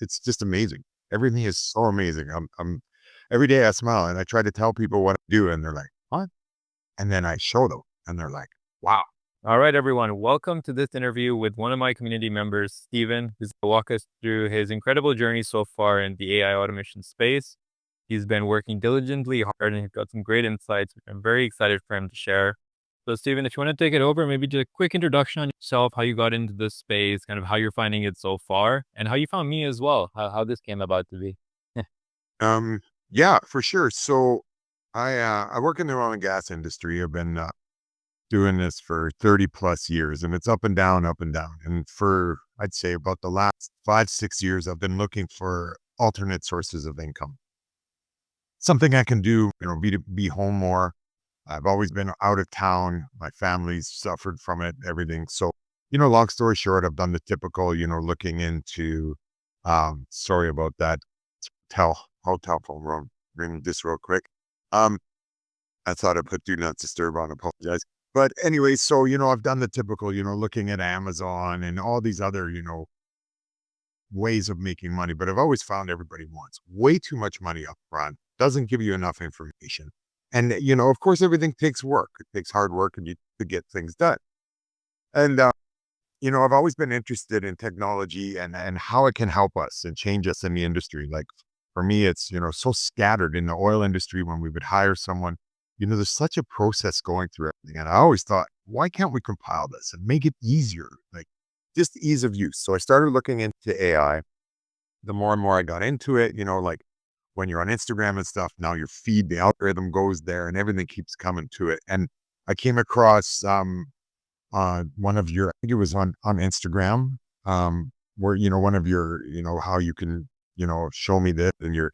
it's just amazing. Everything is so amazing. Every day I smile and I try to tell people what I do and they're like, what? And then I show them and they're like, wow. All right, everyone. Welcome to this interview with one of my community members, Steven, who's going to walk us through his incredible journey so far in the AI automation space. He's been working diligently hard and he's got some great insights, which I'm very excited for him to share. So, Steven, if you want to take it over, maybe just a quick introduction on yourself, how you got into this space, kind of how you're finding it so far, and how you found me as well, how this came about to be. Yeah, for sure. So I work in the oil and gas industry. I've been doing this for 30 plus years and it's up and down, up and down. And for, I'd say about the last 5, 6 years, I've been looking for alternate sources of income. Something I can do, be home more. I've always been out of town. My family's suffered from it, everything. So, long story short, I've done the typical, looking into, sorry about that, hotel phone room, ring this real quick. I thought I put do not disturb on, apologize. But anyway, so, I've done the typical, looking at Amazon and all these other, ways of making money, but I've always found everybody wants way too much money up front, doesn't give you enough information. And, of course, everything takes work. It takes hard work and to get things done. And, I've always been interested in technology and how it can help us and change us in the industry. Like for me, it's, so scattered in the oil industry when we would hire someone, there's such a process going through everything. And I always thought, why can't we compile this and make it easier? Like just ease of use. So I started looking into AI. The more and more I got into it, like when you're on Instagram and stuff, now your feed, the algorithm goes there and everything keeps coming to it. And I came across one of your, I think it was on Instagram, where, one of your, how you can, show me this and your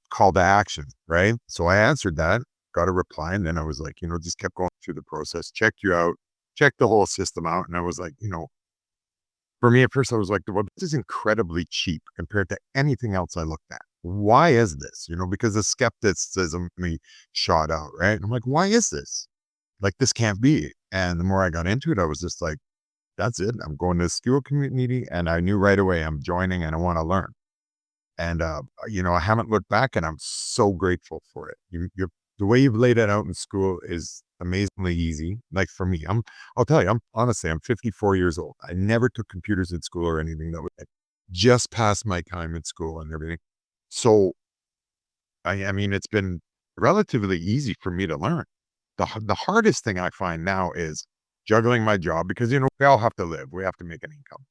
call to action, right? So I answered that, got a reply, and then I was like, just kept going through the process, checked you out, checked the whole system out. And I was like, for me at first, I was like, well, this is incredibly cheap compared to anything else I looked at. Why is this? Because the skepticism me shot out, right? And I'm like, why is this? Like, this can't be. And the more I got into it, I was just like, that's it. I'm going to the school community. And I knew right away I'm joining and I want to learn. And, I haven't looked back and I'm so grateful for it. The way you've laid it out in school is amazingly easy. Like for me, I'll tell you, I'm 54 years old. I never took computers in school or anything. That was just past my time in school and everything. So, I mean, it's been relatively easy for me to learn. The hardest thing I find now is juggling my job because, we all have to live. We have to make an income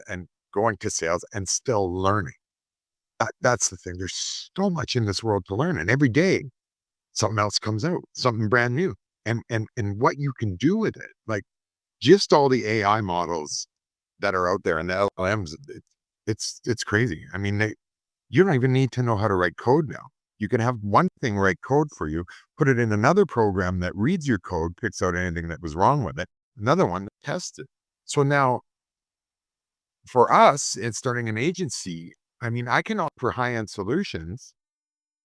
and going to sales and still learning. That's the thing. There's so much in this world to learn. And every day something else comes out, something brand new and what you can do with it. Like just all the AI models that are out there and the LLMs, it's crazy. I mean, you don't even need to know how to write code now. You can have one thing write code for you, put it in another program that reads your code, picks out anything that was wrong with it, another one that tests it. So now for us, in starting an agency, I mean, I can offer high-end solutions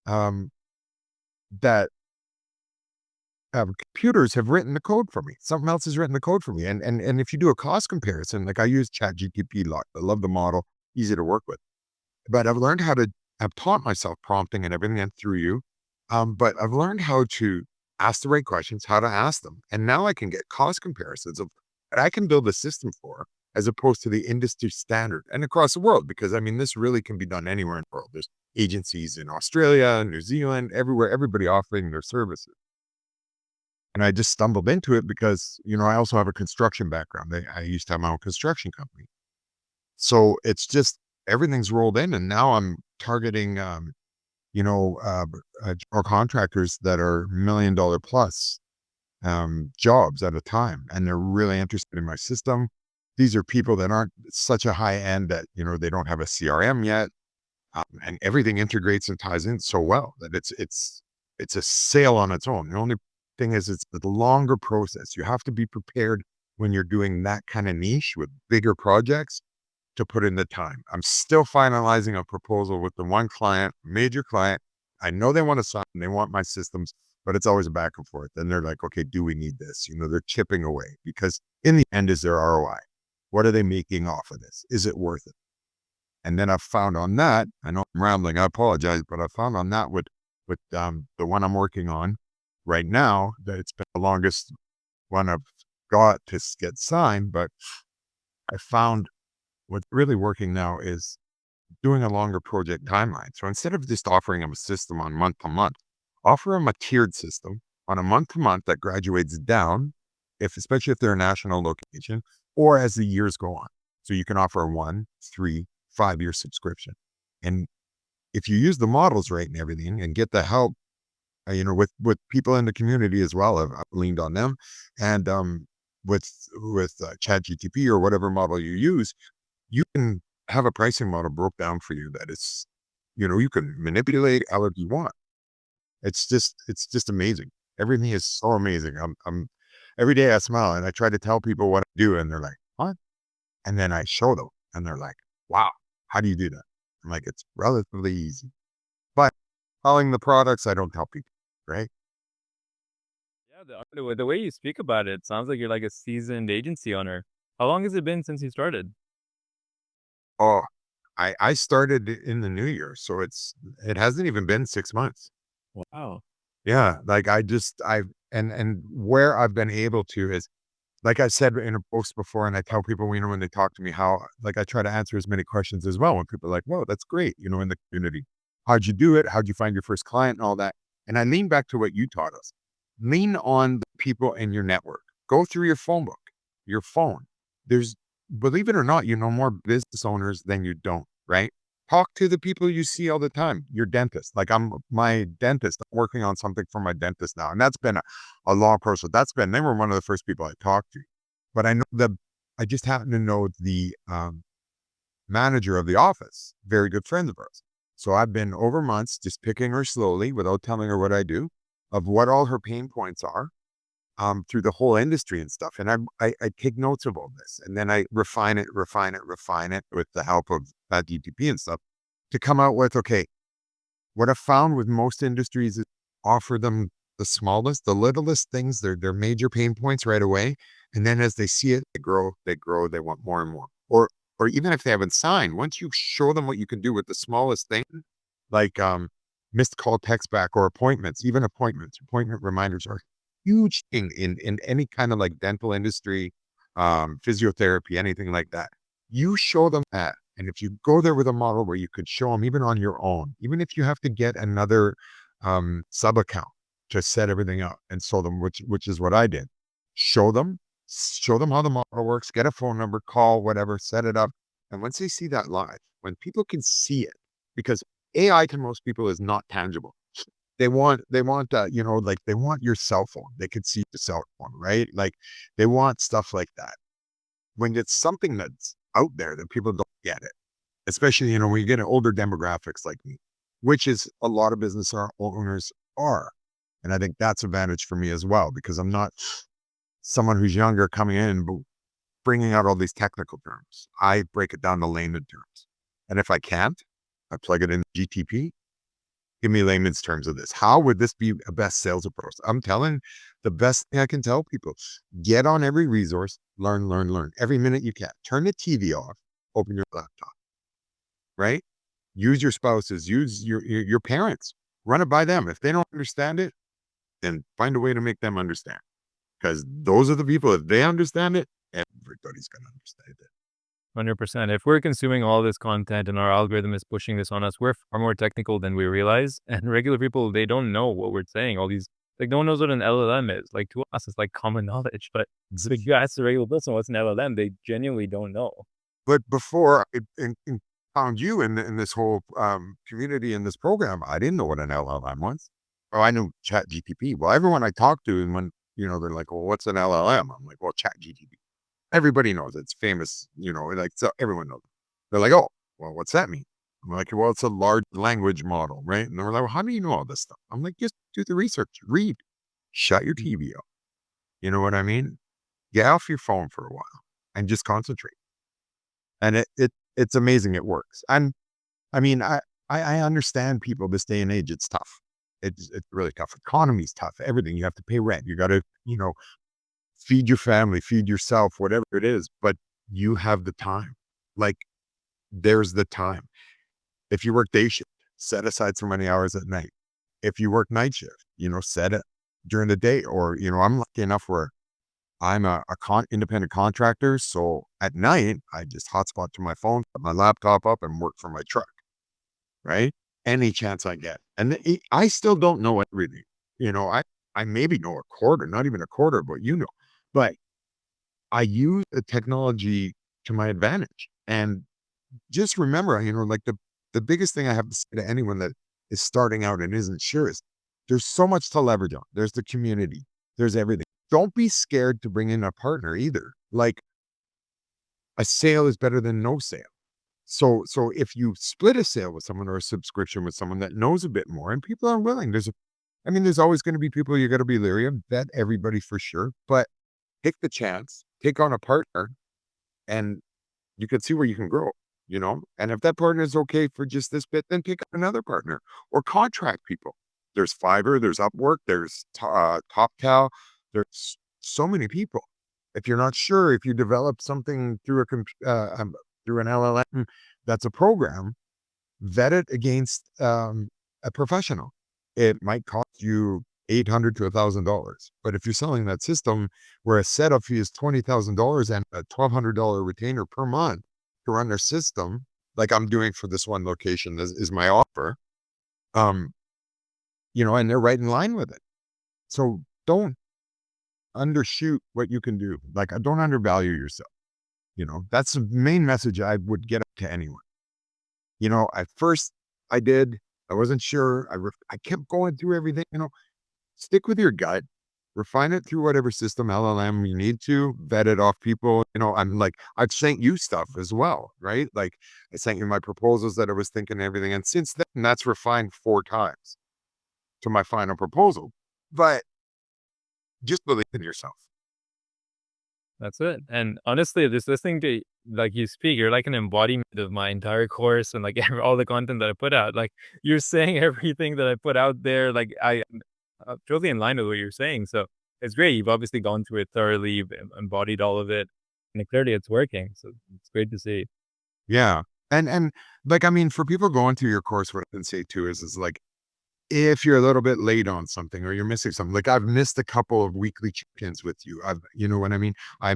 that computers have written the code for me. Something else has written the code for me. And if you do a cost comparison, like I use ChatGPT a lot. I love the model, easy to work with. But I've taught myself prompting and everything and through you. But I've learned how to ask the right questions, how to ask them. And now I can get cost comparisons of that I can build a system for as opposed to the industry standard and across the world. Because I mean, this really can be done anywhere in the world. There's agencies in Australia, New Zealand, everywhere, everybody offering their services. And I just stumbled into it because, I also have a construction background. I used to have my own construction company. So it's just everything's rolled in. And now I'm targeting, or contractors that are $1 million plus jobs at a time. And they're really interested in my system. These are people that aren't such a high end that, they don't have a CRM yet. And everything integrates and ties in so well that it's a sale on its own. The only thing is it's the longer process. You have to be prepared when you're doing that kind of niche with bigger projects to put in the time. I'm still finalizing a proposal with the one client, major client. I know they want to sign, they want my systems, but it's always a back and forth. And they're like, okay, do we need this? They're chipping away because in the end is their ROI. What are they making off of this? Is it worth it? And then I found on that, I know I'm rambling, I apologize, but I found on that with the one I'm working on right now, that it's been the longest one I've got to get signed. But I found what's really working now is doing a longer project timeline. So instead of just offering them a system on month to month, offer them a tiered system on a month to month that graduates down, if especially if they're a national location, or as the years go on. So you can offer a 1, 3, 5 year subscription. And if you use the models right and everything and get the help, with people in the community as well, I've leaned on them, and with ChatGPT or whatever model you use, you can have a pricing model broke down for you that is, you can manipulate however you want. It's just amazing. Everything is so amazing. I'm every day I smile and I try to tell people what I do, and they're like, "What?" And then I show them, and they're like, "Wow, how do you do that?" I'm like, "It's relatively easy." But calling the products, I don't tell people, right? Yeah, the way you speak about it sounds like you're like a seasoned agency owner. How long has it been since you started? Oh, I started in the new year, so it hasn't even been 6 months. Wow. Yeah, like I've and where I've been able to is, like I said in a post before, and I tell people, when they talk to me, how like I try to answer as many questions as well. When people are like, "Whoa, that's great," in the community. How'd you do it? How'd you find your first client and all that? And I lean back to what you taught us. Lean on the people in your network. Go through your phone book, your phone. There's, believe it or not, you know more business owners than you don't, right? Talk to the people you see all the time. Your dentist. Like I'm my dentist. I'm working on something for my dentist now. And that's been a long process. They were one of the first people I talked to. But I just happen to know the manager of the office, very good friends of ours. So I've been over months just picking her slowly without telling her what I do, of what all her pain points are, through the whole industry and stuff. And I take notes of all this, and then I refine it with the help of DTP and stuff to come out with, okay, what I've found with most industries is offer them the smallest, the littlest things, their major pain points right away. And then as they see it, they grow, they want more and more. Or even if they haven't signed, once you show them what you can do with the smallest thing, like missed call text back or appointments, even appointment reminders are huge thing in any kind of like dental industry, physiotherapy, anything like that. You show them that. And if you go there with a model where you could show them even on your own, even if you have to get another sub account to set everything up and show them, which is what I did. Show them, show them how the model works, get a phone number, call, whatever, set it up. And once they see that live, when people can see it, because AI to most people is not tangible. Like they want your cell phone. They could see the cell phone, right? Like they want stuff like that. When it's something that's out there that people don't get it, especially, when you get an older demographics like me, which is a lot of owners are. And I think that's advantage for me as well, because I'm not someone who's younger coming in, but bringing out all these technical terms. I break it down to layman terms. And if I can't, I plug it in GTP. Give me layman's terms of this. How would this be a best sales approach? I'm telling the best thing I can tell people, get on every resource, learn, learn, learn every minute you can. Turn the TV off, open your laptop, right? Use your spouses, use your parents, run it by them. If they don't understand it, then find a way to make them understand. Because those are the people, if they understand it, everybody's going to understand it. 100%. If we're consuming all this content and our algorithm is pushing this on us, we're far more technical than we realize. And regular people, they don't know what we're saying. All these, like, no one knows what an LLM is. Like, to us, it's like common knowledge. But if you ask the regular person what's an LLM, they genuinely don't know. But before I found you in this whole community in this program, I didn't know what an LLM was. Oh, I knew Chat GTP. Well, everyone I talk to, and when they're like, "Well, what's an LLM?" I'm like, "Well, Chat GTP." Everybody knows it's famous. Like, so everyone knows. They're like, "Oh, well, what's that mean?" I'm like, "Well, it's a large language model, right?" And they're like, "Well, how do you know all this stuff?" I'm like, "Just do the research, read, shut your TV off." You know what I mean? Get off your phone for a while and just concentrate. And it's amazing it works. And I mean, I understand people this day and age, it's tough. It's really tough. Economy's tough. Everything. You have to pay rent. You gotta, feed your family, feed yourself, whatever it is, but you have the time. Like there's the time. If you work day shift, set aside so many hours at night. If you work night shift, set it during the day. Or, I'm lucky enough where I'm a independent contractor. So at night, I just hotspot to my phone, put my laptop up and work from my truck, right? Any chance I get. And I still don't know everything. I maybe know a quarter, not even a quarter, but but I use the technology to my advantage. And just remember, like the biggest thing I have to say to anyone that is starting out and isn't sure is there's so much to leverage on. There's the community, there's everything. Don't be scared to bring in a partner either. Like a sale is better than no sale. So if you split a sale with someone or a subscription with someone that knows a bit more and people are willing, there's always going to be people you got to be leery of, bet everybody for sure, but take the chance, take on a partner, and you can see where you can grow. And if that partner is okay for just this bit, then pick up another partner or contract people. There's Fiverr, there's Upwork, there's TopTal. There's so many people. If you're not sure, if you develop something through an LLM, that's a program, vet it against a professional. It might cost you $800 to $1,000. But if you're selling that system where a setup fee is $20,000 and a $1,200 retainer per month to run their system, like I'm doing for this one location is my offer, um, and they're right in line with it. So don't undershoot what you can do. Like, don't undervalue yourself. That's the main message I would get to anyone. At first I did, I wasn't sure. I kept going through everything, stick with your gut, refine it through whatever system LLM you need to, vet it off people. I've sent you stuff as well, right? Like I sent you my proposals that I was thinking and everything. And since then, that's refined 4 times to my final proposal. But just believe in yourself. That's it. And honestly, just listening to like you speak, you're like an embodiment of my entire course and like all the content that I put out. Like you're saying everything that I put out there. Like I'm totally in line with what you're saying. So it's great. You've obviously gone through it thoroughly, you've embodied all of it, and clearly it's working. So it's great to see. Yeah. And like, for people going through your course, what I can say too is like, if you're a little bit late on something or you're missing something, like I've missed a couple of weekly check-ins with you. You know what I mean? I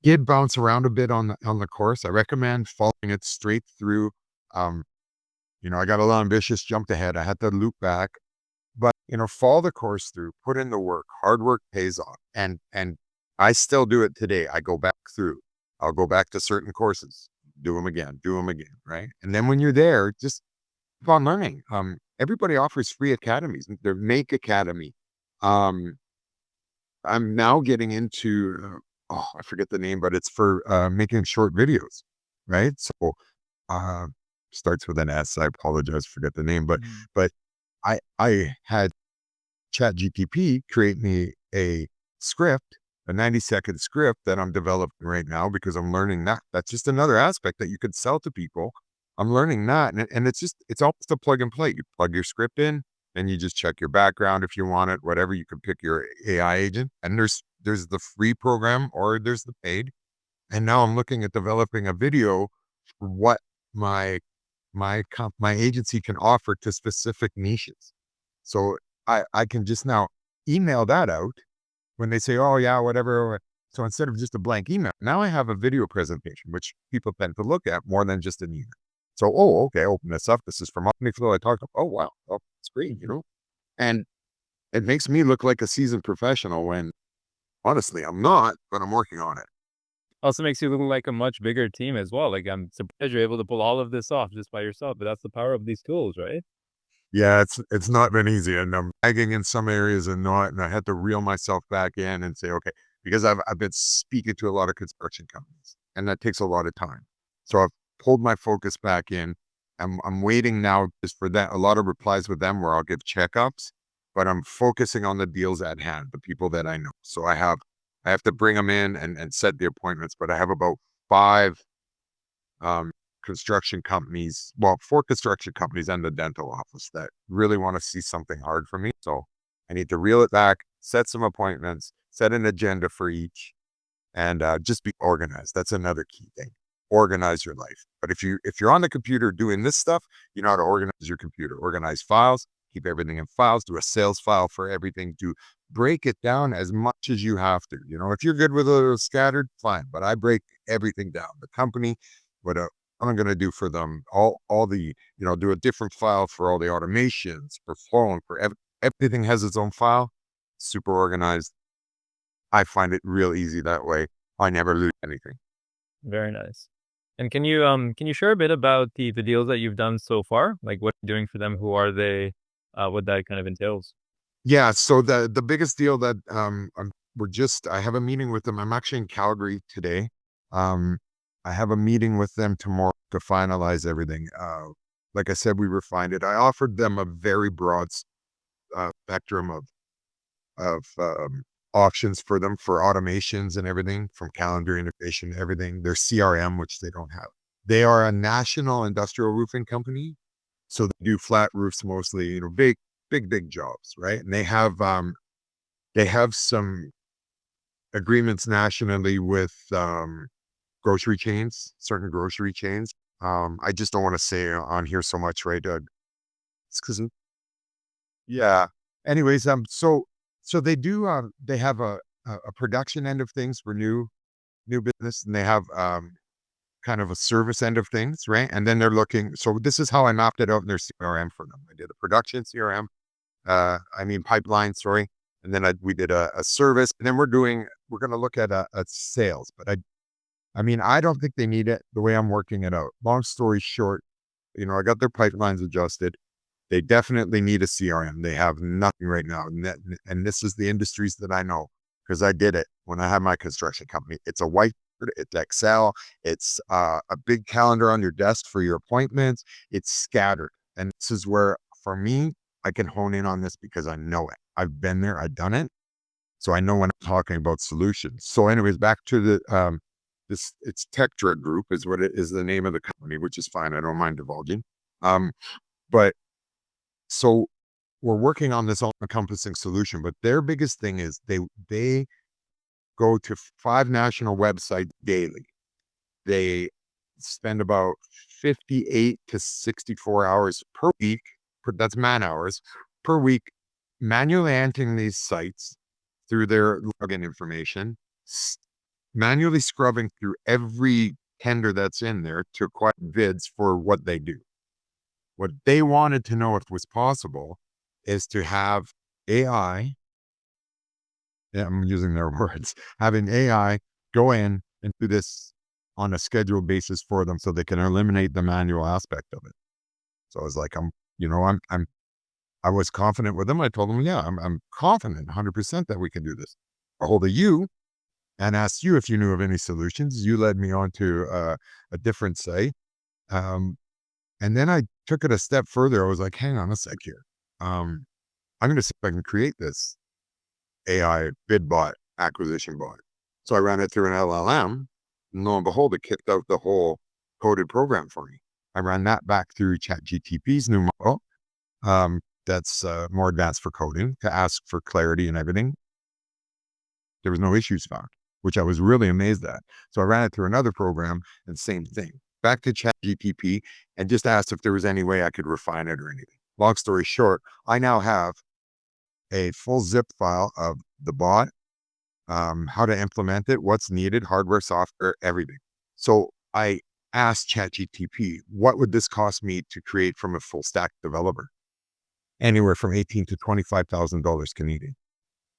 did bounce around a bit on the course. I recommend following it straight through. Um, I got a little ambitious, jumped ahead. I had to loop back, but follow the course through, put in the work. Hard work pays off, and I still do it today. I go back through. I'll go back to certain courses, do them again, right? And then when you're there, just keep on learning. Everybody offers free academies. Their Make Academy. Um, I'm now getting into, I forget the name, but it's for making short videos, right? So, uh, starts with an S. I apologize, forget the name, but Mhm. but I had ChatGPT create me a script, a 90-second script that I'm developing right now because I'm learning that. That's just another aspect that you could sell to people. I'm learning that. And it's almost a plug and play. You plug your script in and you just check your background if you want it, whatever. You can pick your AI agent. And there's the free program or there's the paid. And now I'm looking at developing a video for what my my agency can offer to specific niches. So I can just now email that out when they say, "Oh yeah, whatever." So instead of just a blank email, now I have a video presentation, which people tend to look at more than just an email. So, oh, okay, open this up. This is from Omni Flow. I talked. Oh wow, oh, it's great. And it makes me look like a seasoned professional when honestly I'm not, but I'm working on it. Also makes you look like a much bigger team as well. Like I'm surprised you're able to pull all of this off just by yourself, but that's the power of these tools, right? Yeah, it's not been easy, and I'm lagging in some areas and not, and I had to reel myself back in and say, okay, because I've been speaking to a lot of construction companies, and that takes a lot of time. So I've pulled my focus back in. I'm waiting now just for that a lot of replies with them where I'll give checkups, but I'm focusing on the deals at hand, the people that I know. So I have to bring them in and set the appointments, but I have about 5 um, construction companies, well, 4 construction companies and the dental office that really want to see something hard for me. So I need to reel it back, set some appointments, set an agenda for each, and just be organized. That's another key thing. organize your life. But if you're on the computer doing this stuff, you know how to organize your computer, organize files, keep everything in files, do a sales file for everything, do break it down as much as you have to. You know, if you're good with a little scattered, fine. But I break everything down. The company, what I'm going to do for them, all the, you know, do a different file for all the automations, for phone, everything has its own file, super organized. I find it real easy that way. I never lose anything. Very nice. And can you share a bit about the deals that you've done so far? Like what you're doing for them? Who are they? What that kind of entails? Yeah, so the biggest deal that I have a meeting with them. I'm actually in Calgary today. Um, I have a meeting with them tomorrow to finalize everything. Like I said, we refined it. I offered them a very broad spectrum of options for them for automations and everything, from calendar integration, everything. Their CRM, which they don't have. They are a national industrial roofing company, so they do flat roofs mostly. You know, big jobs, right? And they have some agreements nationally with grocery chains, certain grocery chains. I just don't want to say on here so much, right, Doug? It's because yeah. Anyways, so they do they have a production end of things for new business, and they have kind of a service end of things, right? And then they're looking. So this is how I mapped it out in their CRM for them. I did a production CRM, pipeline, sorry. And then we did a service, and then we're going to look at a sales, but I don't think they need it the way I'm working it out. Long story short, you know, I got their pipelines adjusted. They definitely need a CRM. They have nothing right now. And this is the industries that I know because I did it when I had my construction company. It's a whiteboard, it's Excel, it's a big calendar on your desk for your appointments. It's scattered. And this is where, for me, I can hone in on this because I know it. I've been there, I've done it. So I know when I'm talking about solutions. So anyways, back to it's Tectra Group is what it is, the name of the company, which is fine. I don't mind divulging. Um, but so we're working on this all-encompassing solution, but their biggest thing is they go to 5 national websites daily. They spend about 58 to 64 hours per week, that's man hours, per week, manually entering these sites through their login information, manually scrubbing through every tender that's in there to acquire bids for what they do. What they wanted to know if it was possible is to have AI, yeah, I'm using their words, having AI go in and do this on a scheduled basis for them so they can eliminate the manual aspect of it. So I was like, I was confident with them. I told them, yeah, I'm confident 100% that we can do this. A hold of you and asked you if you knew of any solutions. You led me on to a different site. Um, and then I took it a step further. I was like, hang on a sec here. I'm going to see if I can create this AI bid bot, acquisition bot. So I ran it through an LLM. And lo and behold, it kicked out the whole coded program for me. I ran that back through ChatGPT's new model. That's more advanced for coding, to ask for clarity and everything. There was no issues found, which I was really amazed at. So I ran it through another program and same thing. Back to ChatGPT and just asked if there was any way I could refine it or anything. Long story short, I now have a full zip file of the bot, how to implement it, what's needed, hardware, software, everything. So I asked ChatGPT, what would this cost me to create from a full stack developer? Anywhere from $18,000 to $25,000 Canadian,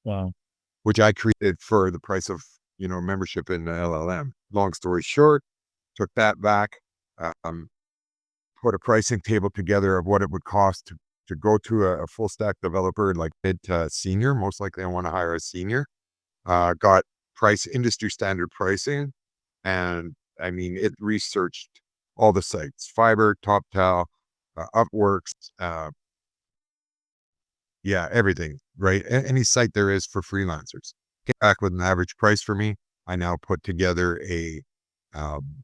Wow. which I created for the price of, you know, membership in the LLM. Long story short, took that back, um, put a pricing table together of what it would cost to go to a full stack developer, like mid to senior. Most likely I want to hire a senior. Got industry standard pricing. And it researched all the sites, Fiverr, TopTal, Upworks, yeah, everything, right? Any site there is for freelancers. Get back with an average price for me. I now put together um,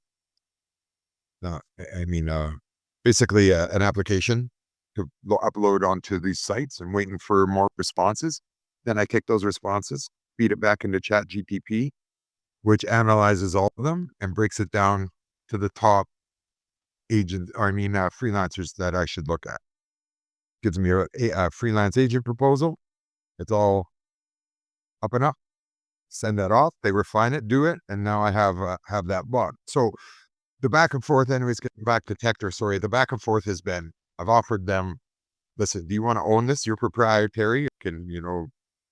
uh, I mean, uh, basically an application to upload onto these sites and waiting for more responses. Then I take those responses, feed it back into ChatGPT, which analyzes all of them and breaks it down to the top freelancers that I should look at. Gives me a freelance agent proposal. It's all up and up. Send that off. They refine it, do it, and now I have that bug. So the back and forth, anyways, getting back to Tector, sorry, the back and forth has been, I've offered them, listen, do you want to own this? You're proprietary. You can,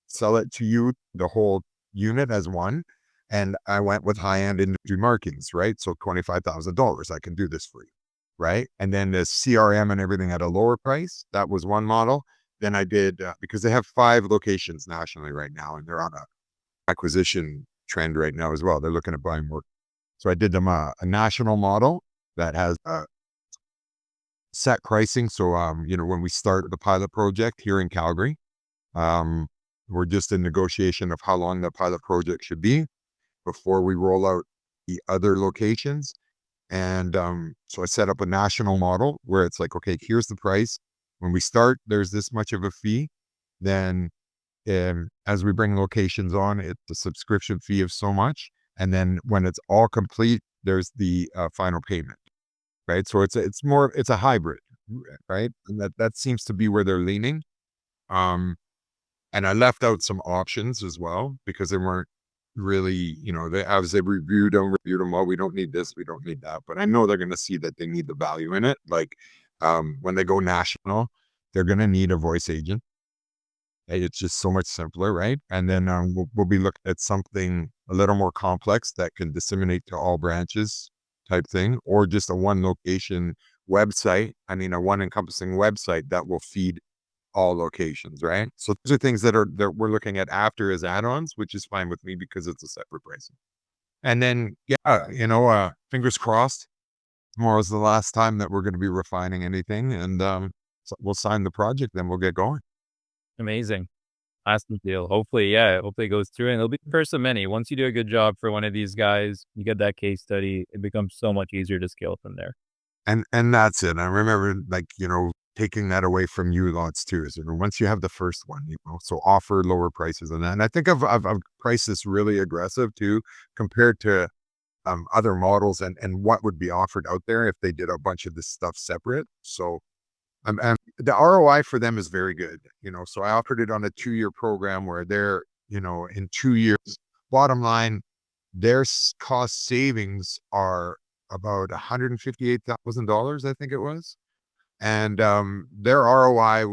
sell it to you, the whole unit as one. And I went with high-end industry markings, right? So $25,000, I can do this for you, right? And then the CRM and everything at a lower price. That was one model. Then I did, because they have 5 locations nationally right now, and they're on a acquisition trend right now as well. They're looking at buying more. So I did them a national model that has set pricing. So, when we start the pilot project here in Calgary, we're just in negotiation of how long the pilot project should be before we roll out the other locations. And so I set up a national model where it's like, okay, here's the price. When we start, there's this much of a fee. Then as we bring locations on, it's a subscription fee of so much. And then when it's all complete, there's the final payment, right? So it's a hybrid, right? And that seems to be where they're leaning. And I left out some options as well because they weren't really, as they reviewed them, well, we don't need this, we don't need that. But I know they're going to see that they need the value in it. Like when they go national, they're going to need a voice agent. It's just so much simpler, right? And then we'll be looking at something a little more complex that can disseminate to all branches type thing, or just a one location website. I mean, a one encompassing website that will feed all locations, right? So those are things that we're looking at after as add-ons, which is fine with me because it's a separate pricing. And then, fingers crossed, tomorrow's the last time that we're going to be refining anything, and so we'll sign the project, then we'll get going. Amazing. Awesome deal. Hopefully, yeah, hopefully it goes through and it'll be the first of many. Once you do a good job for one of these guys, you get that case study, it becomes so much easier to scale from there. And that's it. I remember, like, taking that away from you lots too, is once you have the first one, so offer lower prices on that. And I think I've priced this really aggressive too, compared to other models and what would be offered out there if they did a bunch of this stuff separate. So and the ROI for them is very good, so I offered it on a 2-year program where they're, in 2 years, bottom line, their cost savings are about $158,000, I think it was. And their ROI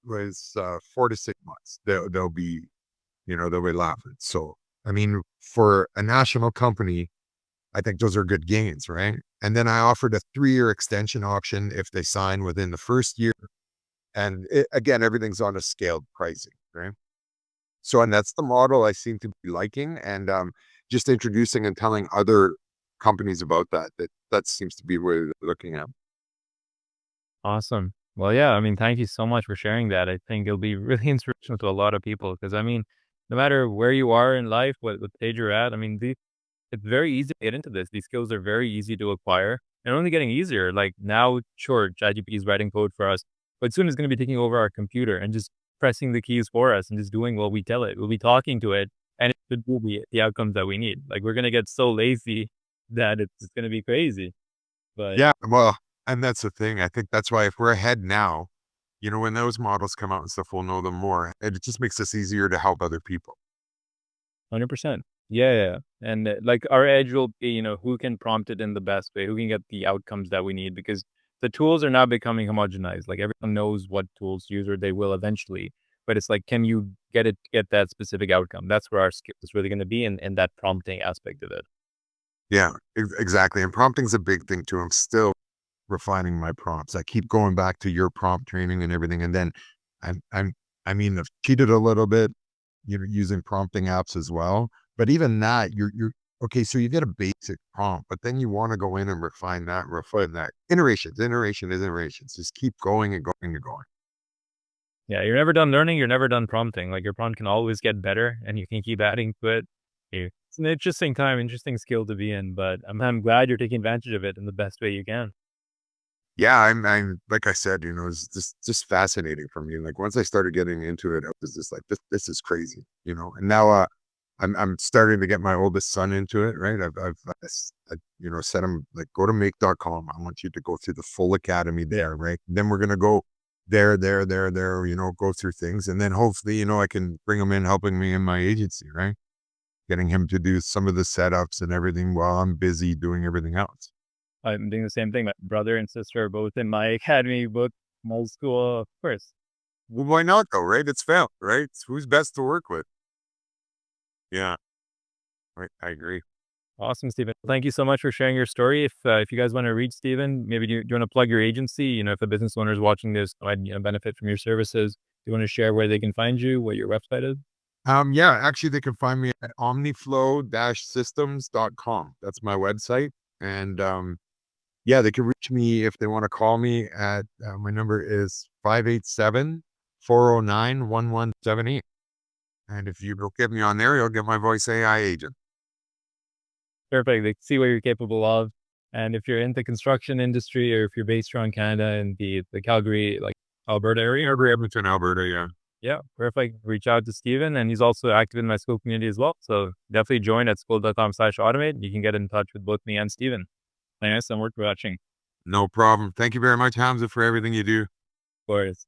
was 4 to 6 months. They'll be, they'll be laughing. So, I mean, for a national company, I think those are good gains, right? And then I offered a 3-year extension option if they sign within the first year. And again, everything's on a scaled pricing, right? So, and that's the model I seem to be liking, and just introducing and telling other companies about that seems to be what they're looking at. Awesome. Well, yeah, I mean, thank you so much for sharing that. I think it'll be really inspirational to a lot of people because, I mean, no matter where you are in life, what stage you're at, I mean, it's very easy to get into this. These skills are very easy to acquire and only getting easier. Like now, sure, ChatGPT is writing code for us, but soon it's going to be taking over our computer and just pressing the keys for us and just doing what we tell it. We'll be talking to it and it should do the outcomes that we need. Like we're going to get so lazy that it's going to be crazy. But Yeah, well, and that's the thing. I think that's why if we're ahead now, when those models come out and stuff, we'll know them more. And it just makes us easier to help other people. 100%. Yeah, yeah. And like our edge will be, who can prompt it in the best way, who can get the outcomes that we need because the tools are now becoming homogenized. Like everyone knows what tools to use or they will eventually. But it's like, can you get that specific outcome? That's where our skill is really going to be in that prompting aspect of it. Yeah, exactly. And prompting's a big thing too. I'm still refining my prompts. I keep going back to your prompt training and everything. And then I've cheated a little bit, using prompting apps as well. But even that, you're okay. So you get a basic prompt, but then you want to go in and refine that, iterations. Just keep going and going and going. Yeah, you're never done learning, you're never done prompting. Like your prompt can always get better and you can keep adding to it. It's an interesting time, interesting skill to be in, but I'm glad you're taking advantage of it in the best way you can. Yeah, I'm like I said, it's just fascinating for me. Like once I started getting into it, I was just like, this is crazy, And now I'm starting to get my oldest son into it, right? Said him like, go to make.com. I want you to go through the full academy there, right? Then we're gonna go there, go through things. And then hopefully, I can bring him in helping me in my agency, right? Getting him to do some of the setups and everything while I'm busy doing everything else. I'm doing the same thing. My brother and sister are both in my academy, both middle school, of course. Well, why not though, right? It's fun, right? It's who's best to work with. Yeah, right. I agree. Awesome, Stephen. Thank you so much for sharing your story. If you guys want to reach Stephen, maybe do you want to plug your agency? If a business owner is watching this, might benefit from your services. Do you want to share where they can find you, what your website is? Yeah, actually they can find me at omniflow-systems.com. That's my website. And yeah, they can reach me if they want to call me at my number is 587-409-1178. And if you don't get me on there, you'll get my voice AI agent. Perfect. They see what you're capable of. And if you're in the construction industry or if you're based around Canada and the Calgary, like Alberta area. Calgary, Edmonton, Alberta, yeah. Yeah, perfect. Reach out to Steven, and he's also active in my school community as well. So definitely join at school.com/automate. You can get in touch with both me and Steven. Thanks and work watching. No problem. Thank you very much, Hamza, for everything you do. Of course.